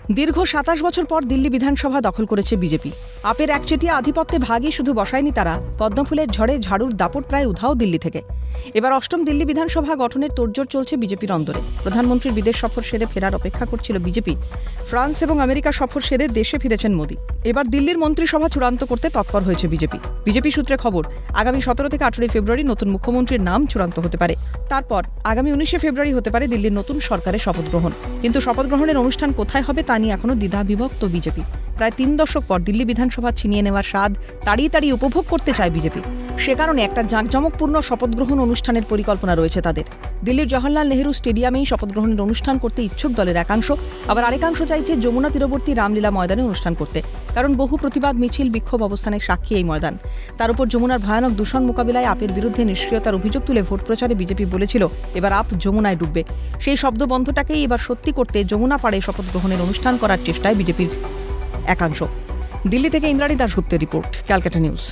দীর্ঘ ২৭ বছর পর দিল্লি বিধানসভা দখল করেছে বিজেপি। আপের একচেটিয়া আধিপত্যে ভাগই শুধু বসায়নি তারা, পদ্মফুলের ঝড়ে ঝাড়ুর দাপট প্রায় উধাও দিল্লি থেকে। এবার অষ্টম দিল্লি বিধানসভা গঠনের তোড়জোড় চলছে বিজেপির অন্দরে। প্রধানমন্ত্রীর বিদেশ সফর সেরে ফেরার অপেক্ষা করছিল বিজেপি। ফ্রান্স এবং আমেরিকা সফর সেরে দেশে ফিরেছেন মোদী। এবার দিল্লির মন্ত্রিসভা চূড়ান্ত করতে তৎপর হয়েছে বিজেপি। বিজেপি সূত্রে খবর, আগামী ১৭ থেকে ১৮ ফেব্রুয়ারি নতুন মুখ্যমন্ত্রীর নাম চূড়ান্ত হতে পারে। তারপর আগামী ১৯ ফেব্রুয়ারি হতে পারে দিল্লির নতুন সরকারের শপথ গ্রহণ। কিন্তু শপথ গ্রহণের অনুষ্ঠান কোথায় হবে তা নিয়ে এখনো দ্বিধাবিভক্ত বিজেপি। প্রায় ৩ দশক পর দিল্লি বিধানসভা ছিনিয়ে নেওয়ার স্বাদ তাড়িয়ে উপভোগ করতে চায় বিজেপি। সে কারণে একটা জাঁকজমকপূর্ণ শপথ গ্রহণ অনুষ্ঠানের পরিকল্পনা রয়েছে তাদের। দিল্লির জওহরলাল নেহরু স্টেডিয়ামেই শপথ গ্রহণের অনুষ্ঠান করতে ইচ্ছুক দলের একাংশ, আবার আরেকাংশ চাইছে যমুনা তীরবর্তী রামলীলা ময়দানে অনুষ্ঠান করতে। কারণ বহু প্রতিবাদ মিছিল, বিক্ষোভ অবস্থানের সাক্ষী এই ময়দান। তার উপর যমুনার ভয়ানক দূষণ মোকাবিলায় আপের বিরুদ্ধে নিষ্ক্রিয়তার অভিযোগ তুলে ভোট প্রচারে বিজেপি বলেছিল এবার আপ যমুনায় ডুববে। সেই শব্দবন্ধটাকেই এবার সত্যি করতে যমুনা পাড়ে শপথ গ্রহণের অনুষ্ঠান করার চেষ্টায় বিজেপির একাংশ। দিল্লি থেকে ইন্দ্রাণী দাশগুপ্তের রিপোর্ট, ক্যালকাটা নিউজ।